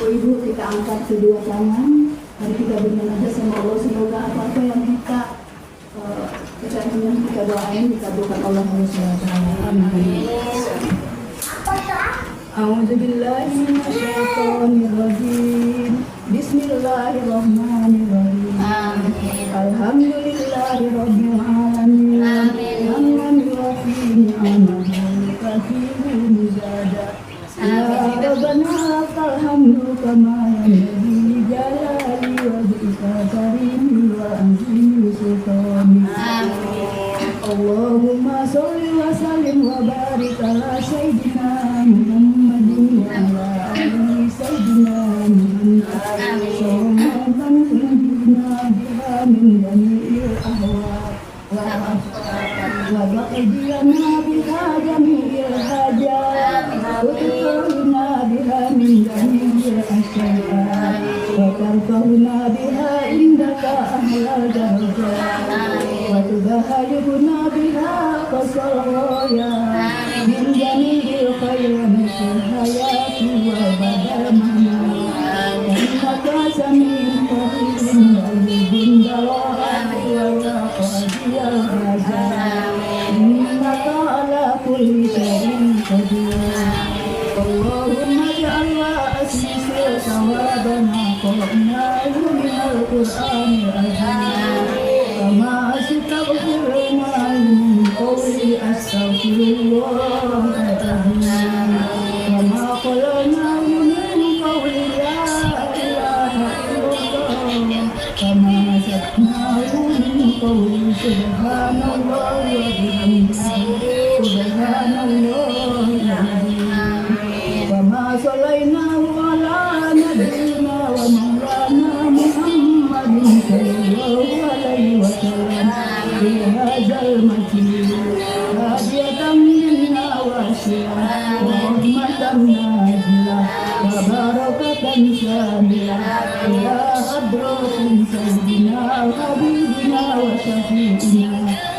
Ibu, kita angkat kedua tangan. Mari kita bermunajat sama Allah, semoga apa-apa yang kita kita doain dikabulkan Allah SWT. Amin. A'udzubillahi minasyaitonirrajim. Bismillahirrahmanirrahim. Alhamdulillahirabbil alamin. Hamdan yuwafi ni'amahu katsiran muzada. Ya Rabbana alhamdu kama yanbaghi li jalali wajhika karimi wa azimi sultani. Allahumma sholli wa sallim wa barik ala sayyidina Muhammadin wa ala ali sayyidina Muhammad. Sallallahu biha min jami'il ahwa wa afat wa baqdiyana biha jami'il hajat. وتطهرنا بها من جميع الأشياء وترفعنا بها عندك أعلى الدرجات وتبلغنا بها أقصى الغاية من جميع الخير في الحياة وبعد الممات إنك سميع قريب مجيب الدعوات ويا قاضي الحاجات إنك على كل شيء قدير. اللهم اجعل أسس ثوابنا قرأناه من القرآن العظيم كما استغفرنا من قول أستغفر الله العظيم كما قرأناه من قول لا إله إلا الله كما سمعناه من قول سبحان الله وبحمده سبحان الله العظيم كما صليناه على نبينا ومولانا محمد صلى الله عليه وسلم في هذا المسجد هادية منا واسعة ورحمة نازلة وبركة شاملة إلى حضرة سيدنا وحبيبنا وشفيعنا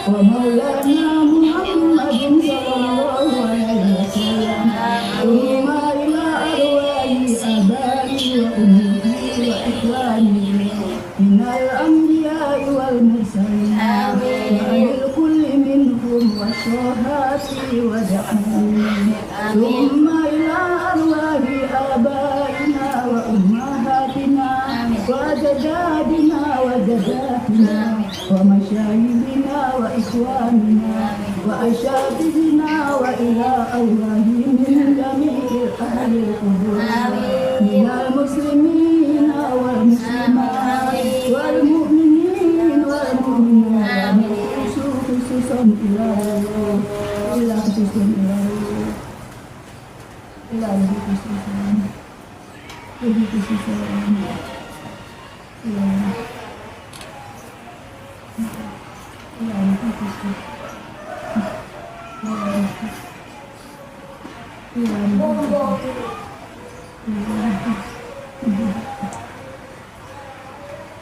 ومولانا محمد صلى الله عليه وسلم ثم إلى أرواح آبائي وأمتي وإخواني من الأنبياء والمرسلين وعن الكل منهم والشهادة ودعمهم ثم إلى أرواح آبائنا وأمهاتنا وأجدادنا وجداتنا ومشايخنا وإخواننا وأشابهنا وإلى أرواحهم من جميع أهل القبور من المسلمين والمسلمات والمؤمنين والمؤمنات خصوصا إلى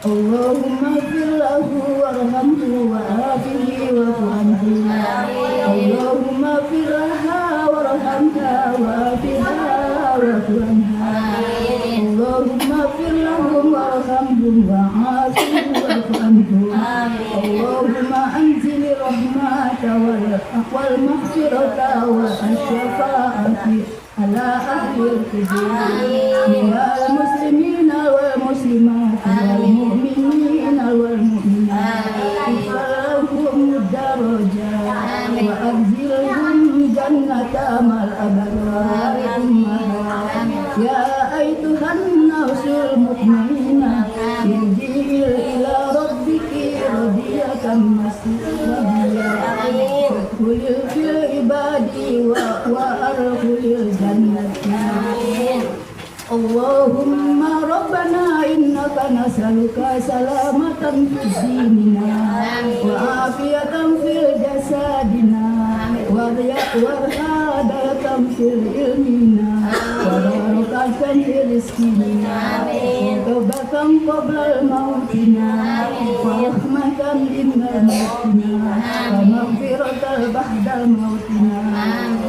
اللهم اغفر له وارحمه وعافه واعف عنه. اللهم اغفر لها وارحمها وعافها واعف عنها. اللهم اغفر لهم وارحمهم وعافهم واعف عنهم. اللهم انزل الرحمة والمغفرة والشفاعة على أهل القبور من المسلمين والمسلمات والمؤمنين والمؤمنات ارفعهم الدرجات وأنزلهم جنة مع الأبرار يا أيتها النفس المطمئنة ارجعي إلى ربك راضية مرضية فادخلي في عبادي وادخلي الجنة. اللهم ربنا إنك nasaluka salamatan fid dinina wa afiatan fil jasadina wa warhadatan fil ilmina wa barakatan fil rizqina wa tawbatan qabla al-mautina wa rahmatan inda mautina wa maghfiratan ba'da mautina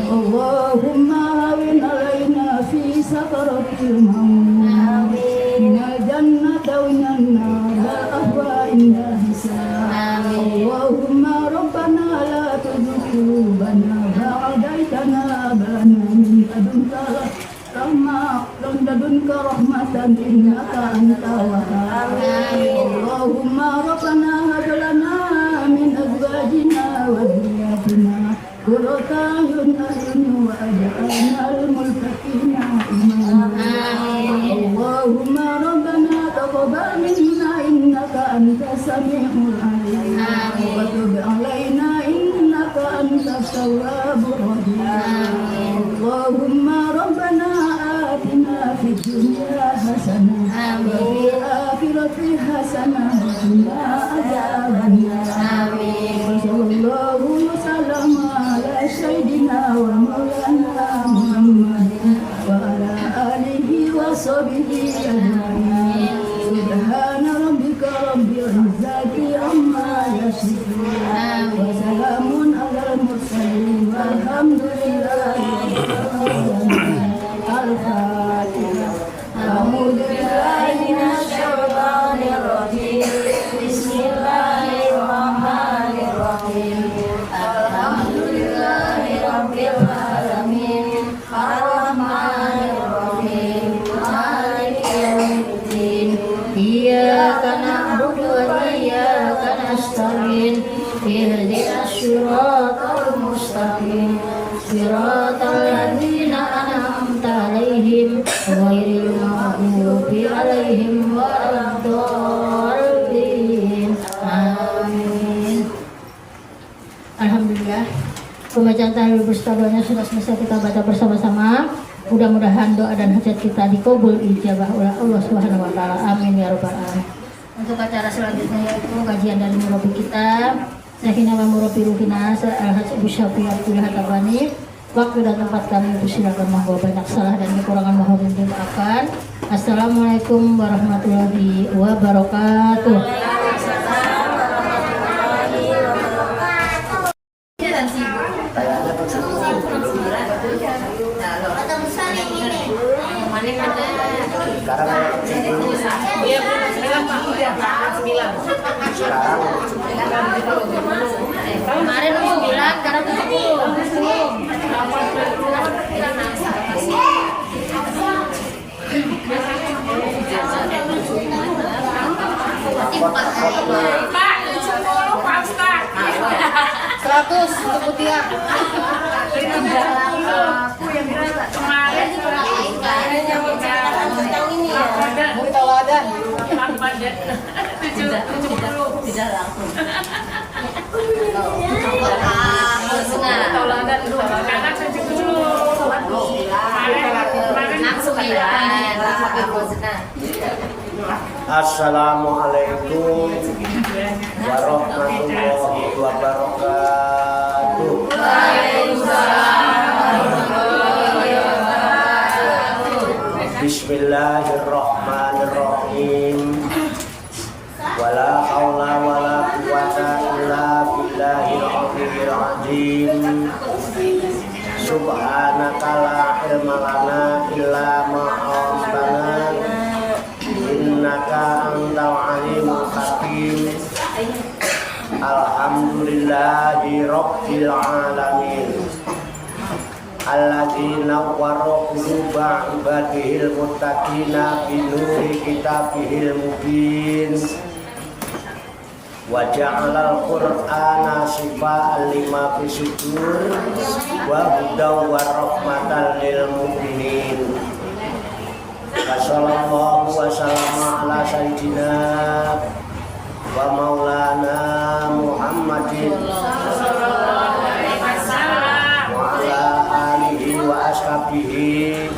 Allahumma hawin alaina fi sakaratil maut minal jannati wa minan nar wal ahwa inda hisab Allahumma rabbana la tuzigh qulubana ba'da idh hadaytana min ladunka rahmatan innaka antal wahhab Allahumma rabbana hab lana min azwajina wa dhurriyyatina qurrata a'yun waj'alna lil-muttaqina imama Allahumma rabbana taqabbal minna innaka antas sami'ul 'alim wa tub 'alaina innaka antat tawwabur rahim Allahumma rabbana atina fid dunya hasanah wa fil akhirati hasanah wa qina adzabannar amin sallallahu wasallam ala sayyidina wa maulana Muhammadin wa ala alihi wa sahbihi ajma'in subhana rabbika rabbil izzati amma yasifun wa salamun alal mursalin walhamdulillahi al-fatihah a'udzu billahi minasyaitonir rajim bismillahirrahmanirrahim alhamdulillahi rabbil alamin arrahmanir rahim maliki yaumiddin iyyaka na'budu wa iyyaka nasta'in ihdinas siratal mustaqim siratal ladzina an'amta 'alaihim ghairil maghdubi 'alaihim waladdallin amin. Alhamdulillah, pembacaan tahlil berstabanya sudah selesai, kita baca bersama-sama. Mudah-mudahan doa dan hajat kita dikabul ijabah oleh Allah Subhanahu wa taala. Amin ya rabbal alamin. Untuk acara selanjutnya yaitu kajian dari murabi kita Sayyidina wa murabi ruhina Al-Hajj Abu Syafi'i Abdullah Tabani. Waktu dan tempat kami persilakan, mohon banyak salah dan kekurangan mohon dimaafkan. Assalamualaikum warahmatullahi wabarakatuh. Kemarin 9, sekarang 100 untuk Mutia. Aku yang kemarin mau tawadan. Tidak langsung. Tauladan dulu. Anak 7 dulu. Langsung Assalamualaikum warahmatullahi wabarakatuh. Bismillahirrahmanirrahim. Wala haula wala quwwata illa billahil aliyyil azim. Subhanaka la ilma lana illa ma 'allamtana innaka antal alimul hakim. Alhamdulillahi rabbil alamin alladzi nawwara quluba ibadihil muttaqina bi nuri kitabihil mubin wa ja'alal qur'ana shifaan lima fi sudur wa hudaw wa rahmatan lil mu'minin. Wassallallahu wassalamu ala sayyidina wa maulana Muhammadin wa ala alihi wa ashabihi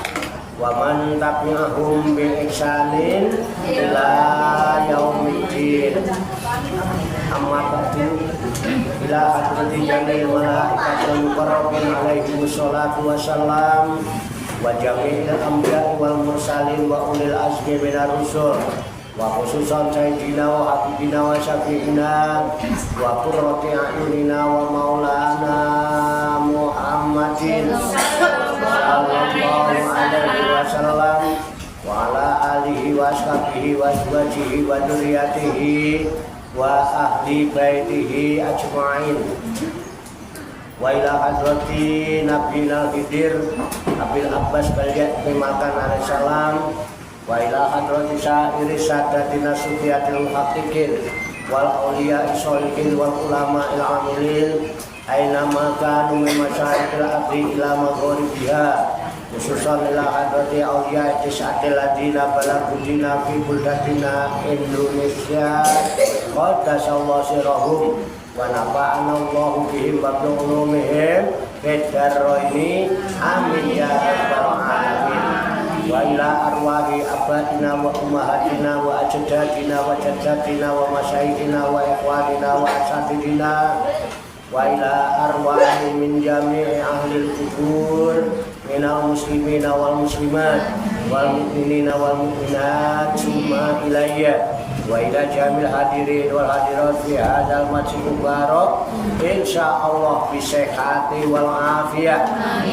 wa man tabi'ahum bi ihsanin ila rahmati jamil malaikatil muqarrabin alaihi wassalatu wassalam wa jami'il anbiya'i wal mursalin wa ulil azmi minar rusul wa khususan sayyidina wa habibina wa syafi'ina wa qurrati a'yunina wa maulana Muhammadin sallallahu alaihi wasallam wa ala alihi wa ashabihi wa azwajihi wa dzurriyyatihi wa ahli baitihi ajma'in wa ila hadrati nabiyina Khidir Abil Abbas Makan alaihi salam wa ila hadrati sa'iri sadatina sufiyatil muhaqqiqin wal awliya sholihin wal ulama il amilin aina ma kanu min masyaikil abdi ila maghribiha khususan ila hadrati awliya tis'atil ladina balagudina fi buldatina Indonesia qaddasallahu sirahum wa nafa'ana Allahu bihim wa bi ulumihim fid daraini amin ya rabbal alamin wa ila arwahi abadina wa ummahatina wa ajdadina wa jaddatina wa masyayikhina wa ikhwanina wa asatidina wa ila arwahi min jami'i ahlil kubur minal muslimina wal muslimat wal mu'minina wal mu'minat summa ilayya wa ila jamil hadirin wal hadirat fi hadzal masjid mubarak insyaallah bi sihhati wal afiyah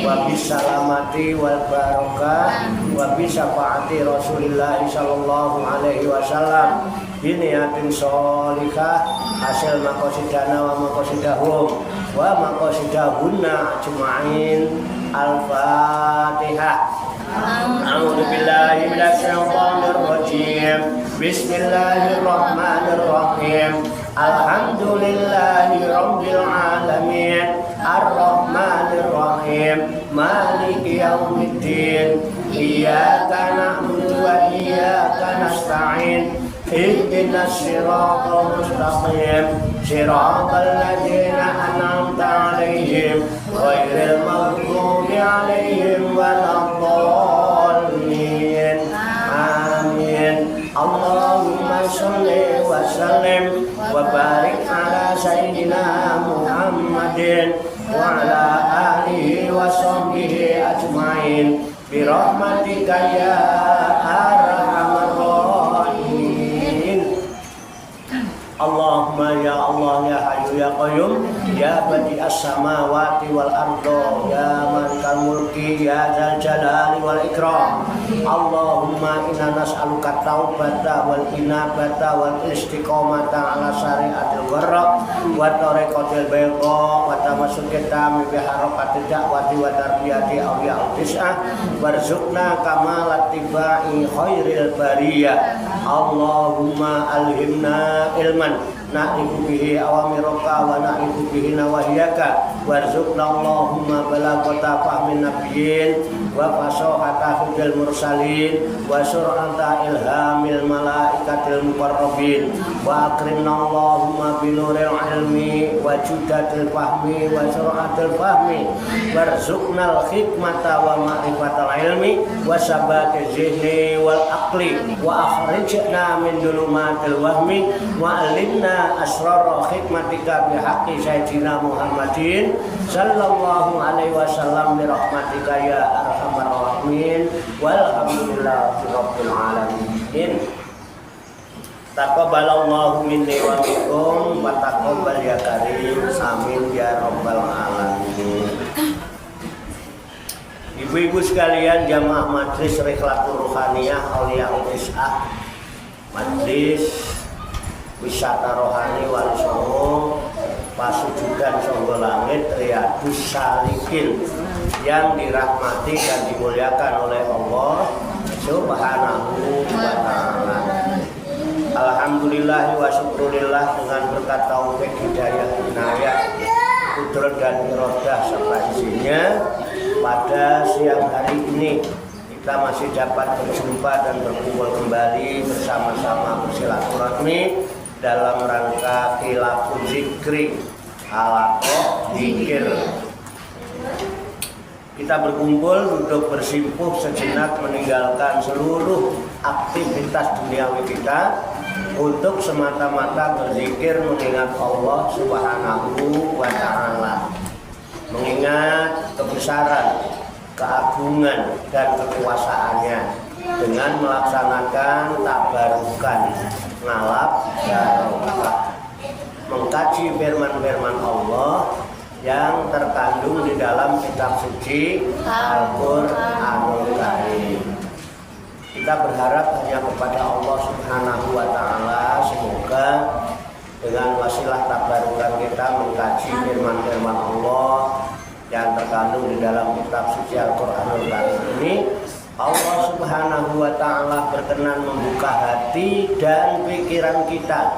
wa bis salamati wal barakah wa bi syafaati Rasulillah sallallahu alaihi wasallam bi niyatin sholihah hasil maqasidana wa maqasidahum wa maqasidahunna ajma'in al-fatihah. A'udzu billahi minasy syaithanir rajim. Bismillahirrahmanirrahim. Alhamdulillahi rabbil alamin. Ar-rahmanir rahim. Maliki yaumiddin. Iyyaka na'budu wa iyyaka nasta'in. Ihdinas siratal mustaqim. Siratal ladzina an'amta 'alaihim ghairil maghdubi 'alaihim waladdallin. Amin. Allahumma shalli wa sallim wa barik ala sayyidina Muhammadin wa ala alihi wa sahbihi ajma'in bi rahmatika ya arhamar rahimin. Allahumma ya Allah ya Hayyu ya Qayyum ya Badi'as samawati wal ardo ya Malikal mulki ya Dzal jalali wal ikram. Allahumma inna nas'aluka taubata wal inabata wal istiqomata ala syariatil warra wa tariqatil bayda wa tamassukita bi harakatil da'wati wa tarbiyati awliya tis'ah warzuqna kamalat tibai khairil bariyah. Allahumma alhimna ilman na'ibu bihi awamiraka wa na'ibu bihi nawahiyaka warzuqna Allahumma balagata fahmin nabiyyin wa fasahata hudil mursalin wa sur'anta ilhamil malaikatil muqarrabin wa akrimna Allahumma binuril ilmi wa judatil fahmi wa sur'atil fahmi warzuqnal hikmata wa ma'rifatal ilmi wa sabatil zihni wal aqli wa akhrijna min dulumatil wahmi wa alimna asrar hikmatika bi haqqi sayyidina Muhammadin sallallahu alaihi wasallam bi rahmatika ya arhamar rahimin walhamdulillahi rabbil alamin. Taqabbalallahu minni wa minkum wa taqabbal ya karim amin ya rabbal alamin. Ibu-ibu sekalian jamaah Majlis Rikhlatul Ruhaniyah Auliyaul Tis'ah Majlis Wisata Rohani Wali Songo Pasujudan Songo Langit Riyadus Salikin yang dirahmati dan dimuliakan oleh Allah Subhanahu wa ta'ala. Alhamdulillah wa syukurillah dengan berkat taufik hidayah inayah kudrat dan iradah serta izinnya pada siang hari ini kita masih dapat berjumpa dan berkumpul kembali bersama-sama bersilaturahmi dalam rangka khilaful zikri halaqah zikir. Kita berkumpul untuk bersimpuh sejenak meninggalkan seluruh aktivitas duniawi kita untuk semata-mata berzikir mengingat Allah Subhanahu wa Ta'ala, mengingat kebesaran, keagungan dan kekuasaannya dengan melaksanakan tabarukan, ngalap barokah, mengkaji firman-firman Allah yang terkandung di dalam kitab suci Al-Qur'anul Karim. Kita berharap hanya kepada Allah Subhanahu wa Ta'ala, semoga dengan wasilah tabarukan kita mengkaji firman-firman Allah yang terkandung di dalam kitab suci Al-Qur'anul Karim ini, Allah Subhanahu wa Ta'ala berkenan membuka hati dan pikiran kita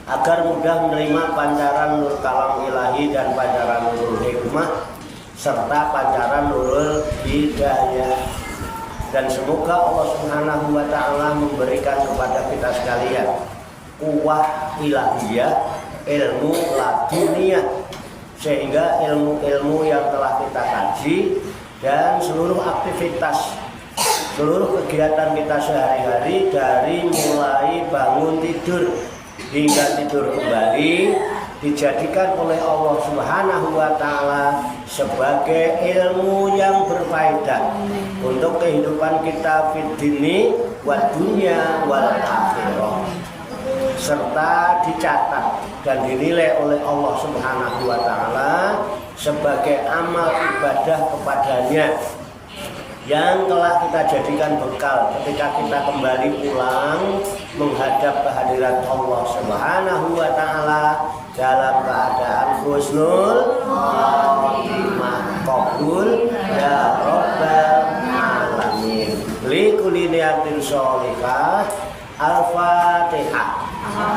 agar mudah menerima pancaran nur kalam ilahi dan pancaran nurul hikmah serta pancaran nurul hidayah. Dan semoga Allah Subhanahu wa Ta'ala memberikan kepada kita sekalian kuwah ilahiyah, ilmu laduniyah, sehingga ilmu-ilmu yang telah kita kaji dan seluruh aktivitas, seluruh kegiatan kita sehari-hari, dari mulai bangun tidur hingga tidur kembali, dijadikan oleh Allah Subhanahu wa Ta'ala sebagai ilmu yang berfaedah untuk kehidupan kita fid dini wa dunya wal akhirah, serta dicatat dan dinilai oleh Allah Subhanahu wa Ta'ala sebagai amal ibadah kepadanya yang telah kita jadikan bekal ketika kita kembali pulang menghadap kehadiran Allah Subhanahu wa Ta'ala dalam keadaan husnul khatimah, qabul ya rabbal alamin. Li kulli niyatin sholihah. Al-Fatihah.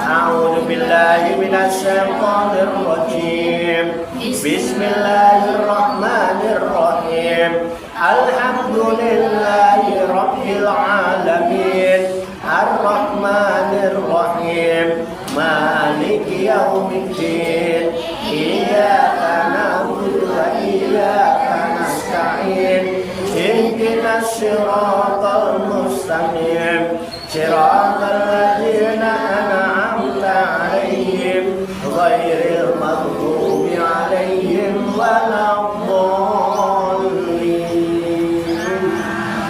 A'udzu billahi minasy syaithanir rajim. Bismillahirrahmanirrahim. Alhamdulillahi rabbil alamin. Ar-Rahmanir Rahim. Maliki yaumiddin. Iyyaka na'budu wa iyyaka nasta'in. Ihdinas siratal mustaqim. Siratal ladzina an'amta 'alaihim ghairil maghdubi 'alaihim waladdallin.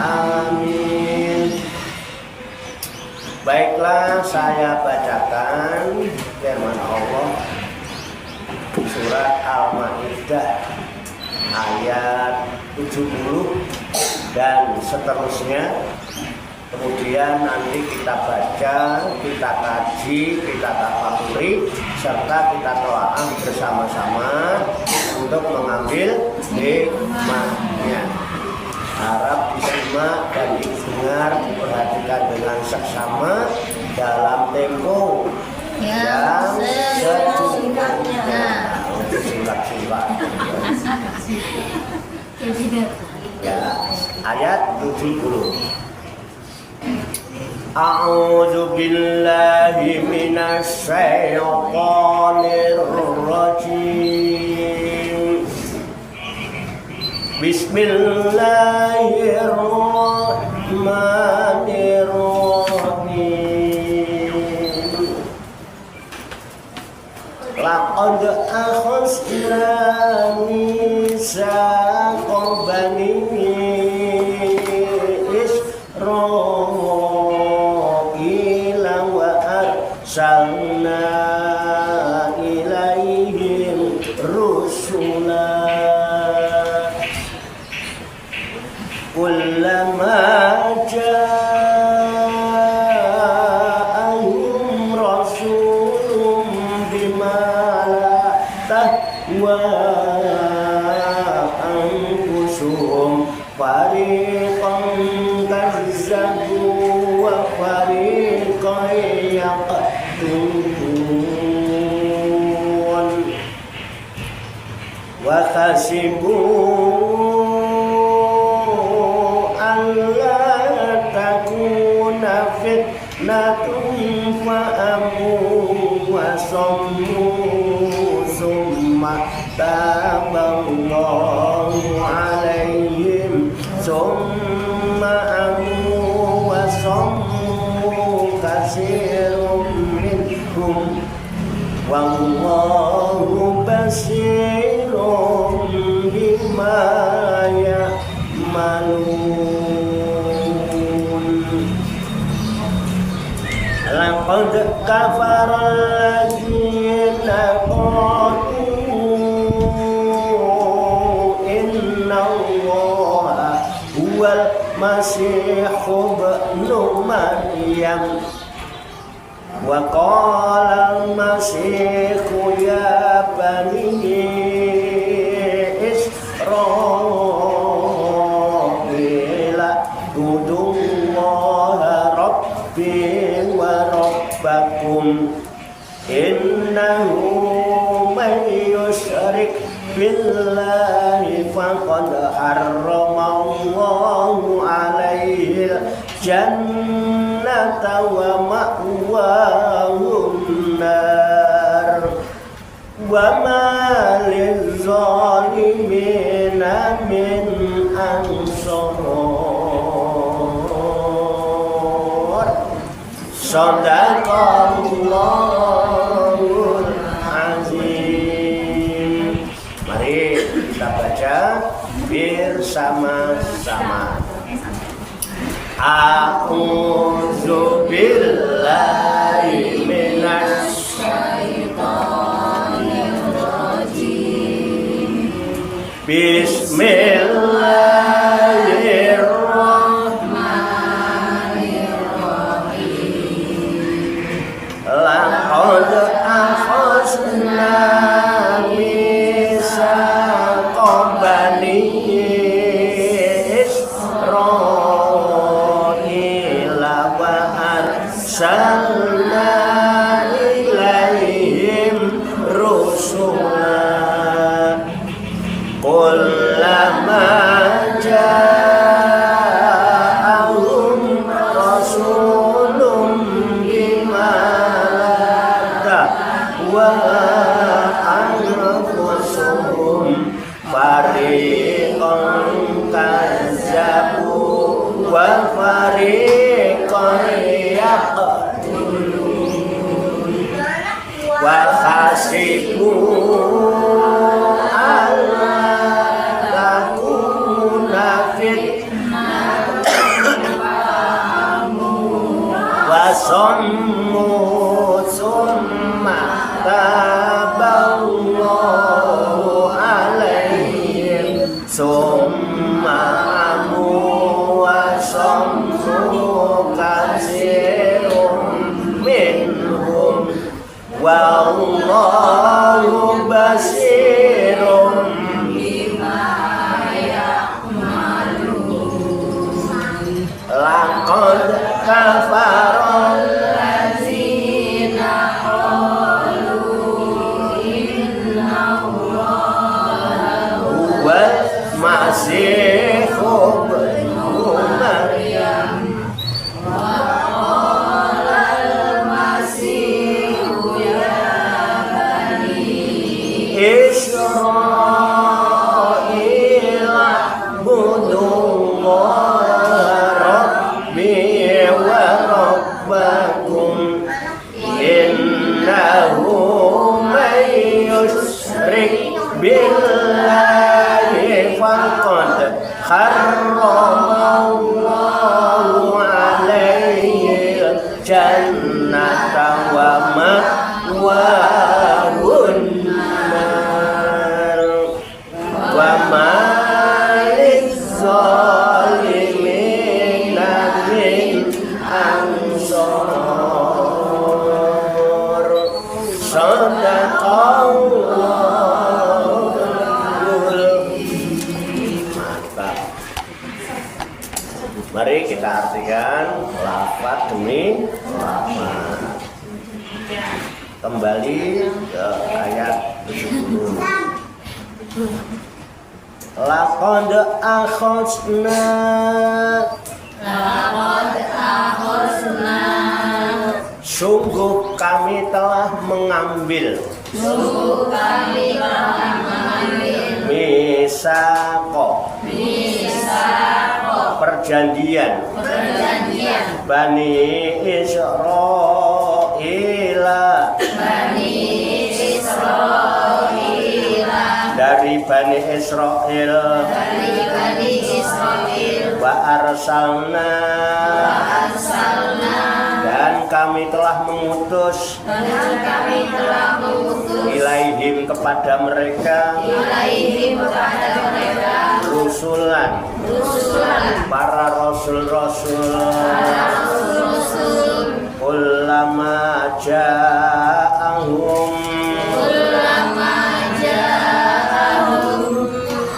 Amin. Baiklah, saya bacakan firman Allah surat Al-Maidah ayat 70 dan seterusnya. Kemudian nanti kita baca, kita kaji, kita tafakuri, serta kita telaah bersama-sama untuk mengambil hikmahnya. Harap disimak dan didengar, diperhatikan dengan seksama dalam tempo yang secukupnya. Singkat-singkat. Ya, ayat 70. A'udzu billahi minasy syaithanir rajim. Bismillahirrahmanirrahim. Laqad akhadna mitsaqa bani Salna ilaihim rusula kullama ja'ahum rasulun bima la tahwa anfusuhum fariqan kazzabu wa fariqan wa khasibu alla takuna fitnatun fa amu wa sammu summa taballahu alaihim summa amu wa sammu kasir antum wallahu basirun bima ya'malun. Laqad kafara alladziina qalu innallaha huwal masiihu ibnu Maryam wa qala al-masiihu ya bani Israila udullaha rabbi wa rabbakum innahu man yusyrik billahi faqad harramallahu alaihi jannata wa ma'wahun nar wa ma lizzalimina min ansar. Sadaqallahul azim. Mari kita baca bersama-sama. A'udzu billahi minasy syaithanir rajim. Bismillahirrahmanirrahim. Laqad akhadna mitsaqa bani arsalna ilaihim rusula kullama ja'ahum rasulun bima la tahwa anfusuhum fariqan kazzabu wa fariqan wa hasibu alla takuna fitnatun wa sammu summa taballahu alaihim summa amu wa sammu kasirun minhum wallahu basirun bima ya'malun. Laqad kafara alladziina qalu innallaha huwal masiihu ibnu Maryam Israila budullaha rabbi wa rabbakum innahu man yusyrik billahi faqad harramallahu alaihi jannata wa ma'wahun wa malik zalimina min ansar. Sadaqallahul mantap. Mari kita artikan lafaz demi lafaz. Kembali ke ayat 70. Laqad akhadna sungguh kami telah mengambil misaqo perjanjian Bani Israila Bani Israil wa arsalna dan kami telah mengutus ilaihim kepada mereka rusulan para rasul-rasul ulama ja'ahum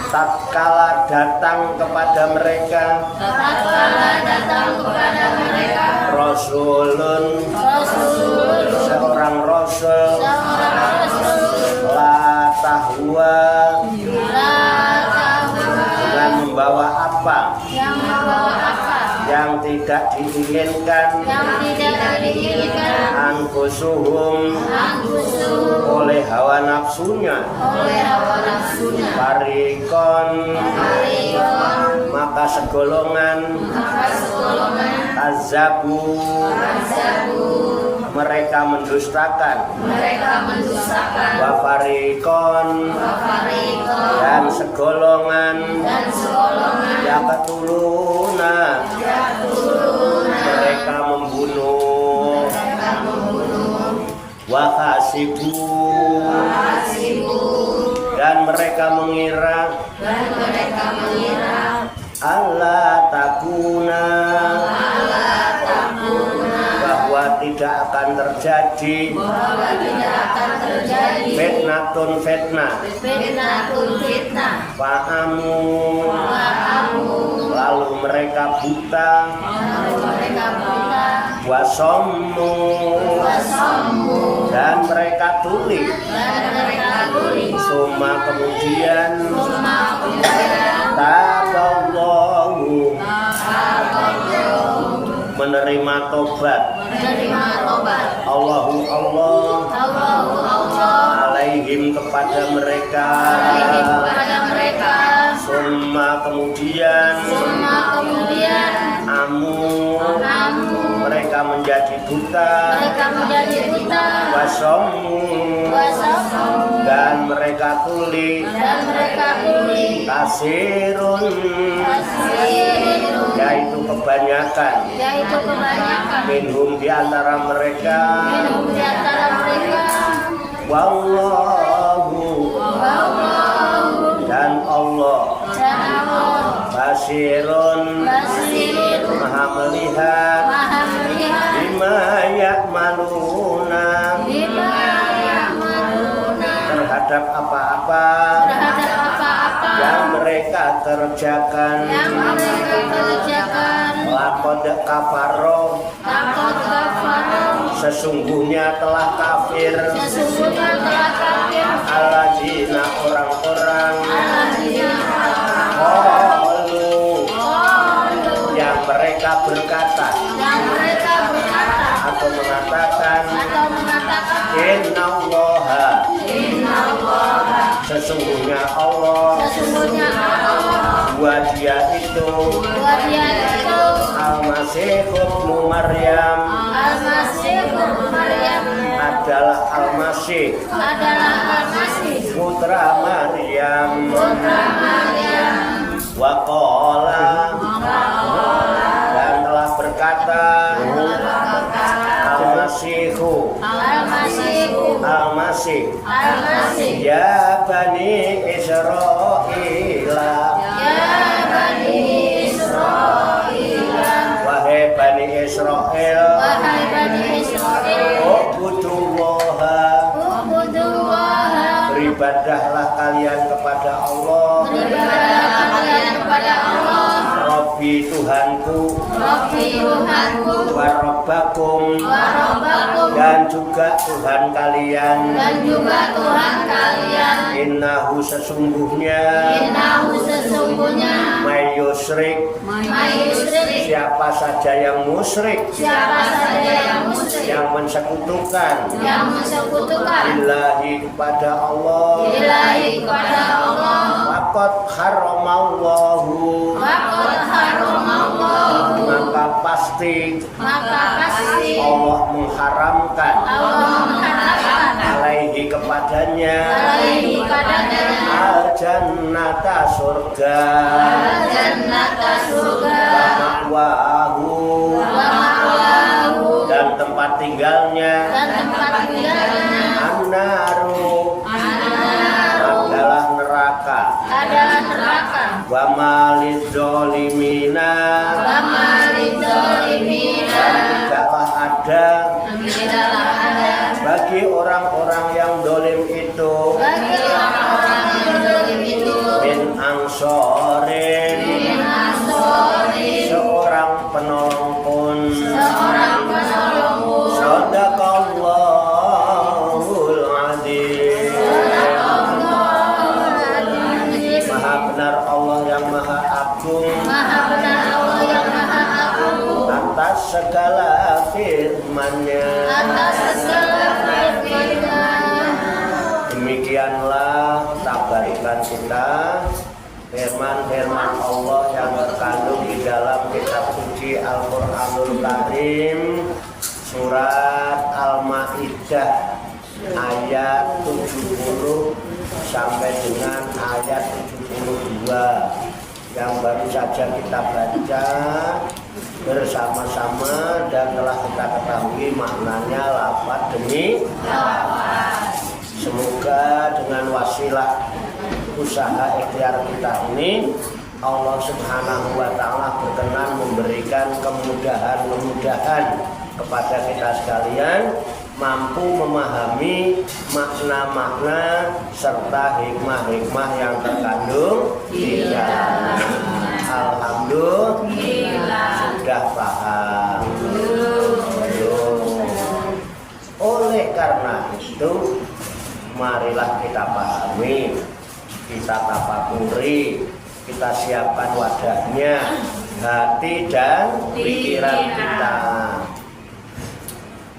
tatkala datang kepada mereka rasulun seorang rasul la tahwa dengan membawa apa yang tidak diinginkan anfusuhum oleh hawa nafsunya farikon maka segolongan kazabu mereka mendustakan wa farikon dan segolongan yaqtuluna mereka membunuh wa hasibu dan mereka mengira Allah takuna bahwa tidak akan terjadi fitnatun fitnah fa'amu lalu mereka buta wasommu dan mereka tuli summa kemudian taballahu menerima tobat Allahu Allah alaihim kepada mereka summa kemudian mereka menjadi buta wasommu dan mereka tuli kasirun yaitu kebanyakan minhum di antara mereka wallahu dan Allah basirun maha melihat bima ya'maluna terhadap apa-apa yang mereka kerjakan laqad kafaro sesungguhnya telah kafir alladzina orang-orang yang mereka berkata atau mengatakan innallaha sesungguhnya Allah buat dia itu Al-Masih ibnu Maryam adalah Al-Masih putra Maryam wa qala dan telah berkata Al-Masih ya Bani Israila wahai Bani Israel beribadahlah kalian kepada Allah Rabbi Tuhanku warabbakum dan juga Tuhan kalian innahu sesungguhnya may yusyrik siapa saja yang musyrik yang mensekutukan billahi kepada Allah faqad haramallahu maka pasti Allah mengharamkan alaihi kepadanya al-jannah jannata surga, wa ma'wahu, dan tempat tinggalnya, an-naru, adalah neraka, wa malid zolimina, dan tidaklah ada bagi orang-orang yang dolim itu min angsorin, seorang penolong pun. Sadaqallahul adzim. Maha benar Allah yang maha agung atas segala firman-Nya. Demikianlah tabarikan kita firman-firman Allah yang terkandung di dalam kitab suci Al-Qur'anul Karim, surat Al-Maidah ayat 70 sampai dengan ayat 72 yang baru saja kita baca bersama-sama dan telah kita ketahui maknanya lafaz demi lafaz. Semoga dengan wasilah usaha ikhtiar kita ini Allah Subhanahu wa Ta'ala berkenan memberikan kemudahan-kemudahan kepada kita sekalian, mampu memahami makna-makna serta hikmah-hikmah yang terkandung di dalamnya. Alhamdulillah sudah paham. Oleh karena itu, marilah kita pahami, kita tafakuri, kita siapkan wadahnya, hati dan pikiran kita.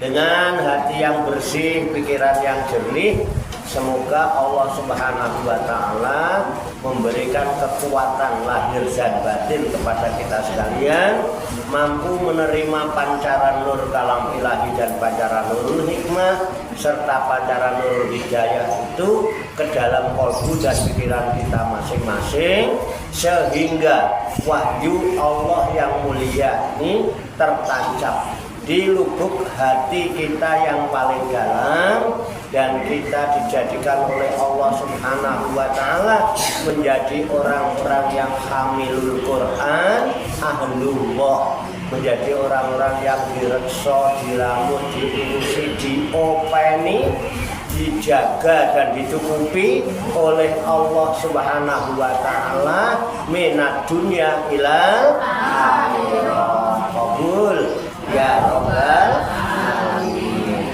Dengan hati yang bersih, pikiran yang jernih, semoga Allah Subhanahu wa Ta'ala memberikan kekuatan lahir dan batin kepada kita sekalian, mampu menerima pancaran nur kalam ilahi dan pancaran nurul hikmah serta pancaran nurul hidayah itu ke dalam kalbu dan pikiran kita masing-masing, sehingga wahyu Allah yang mulia ini tertancap di lubuk hati kita yang paling dalam, dan kita dijadikan oleh Allah Subhanahu wa Ta'ala menjadi orang-orang yang hamilul Quran, ahlullah, menjadi orang-orang yang direksa, diramut, diurusi, diopeni, dijaga dan ditutupi oleh Allah Subhanahu wa Ta'ala minad dunya ilal akhirah. Qabul ya rabbal alamin.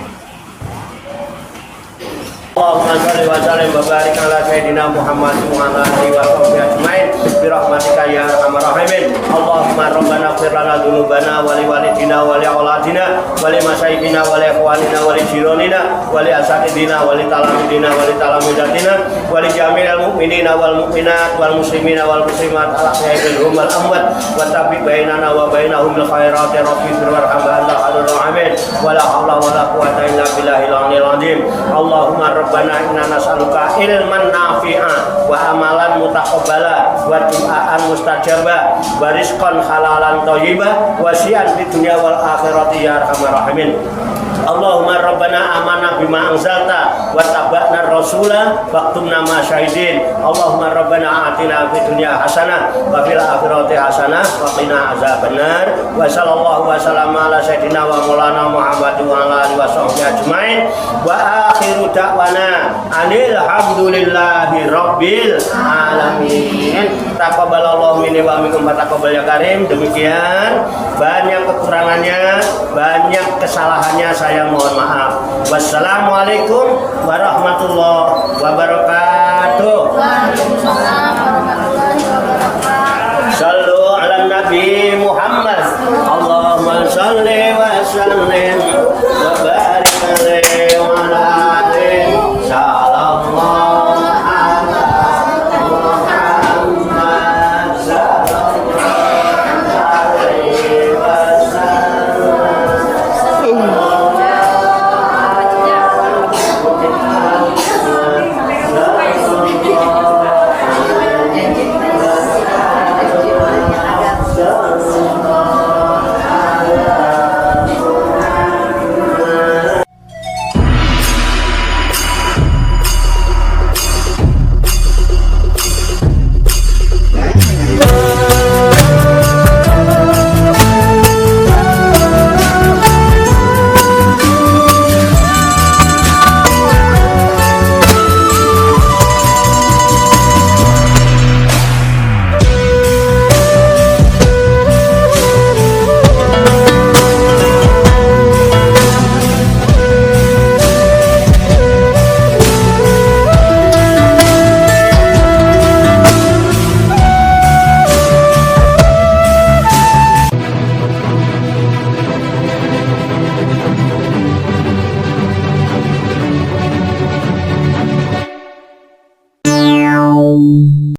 Allahumma shalli wa sallim wa barik ala sayyidina Muhammad wa ala alihi wa sahbihi ajmain bi rahmatika ya arhamar rahimin. Allahumma rabbana ighfir lana dzunubana wa li walidina wa li auladina wa li masayidina wa li ikhwanina wa li jiranina wa li asatidina wa li talamidina wa li talamidatina wa li jami'il mu'minina wal mu'minat wal muslimina wal muslimat al ahya'i minhum wal amwat wa tabi bainana wa bainahum bil khairati rabbi firwarham anta khairur rahimin wa la haula wa la quwwata illa billahil aliyyil azim. Allahumma rabbana inna nas'aluka ilman nafi'a wa amalan mutaqabbala wa du'aan mustajaba wa rizqan halalan thayyiba wa syi'an fid dunya wal akhirati ya arhamar rahimin. Allahumma rabbana amanna bima anzalta wa tabba'na rasula waqtumna ma syahidin. Allahumma rabbana atina fid dunya hasanah wa fil akhirati hasanah wa qina azabannar. Wa sallallahu wa sallama ala sayyidina wa maulana Muhammad wa ala alihi wa sahbihi ajmain. Wa akhiru da'wana anil hamdulillahi rabbil alamin. Taqabbalallahu minni wa minkum wa taqabbal ya karim. Demikian, banyak kekurangannya, banyak kesalahannya, saya mohon maaf. Wassalamualaikum warahmatullahi wabarakatuh. Waalaikumsalam.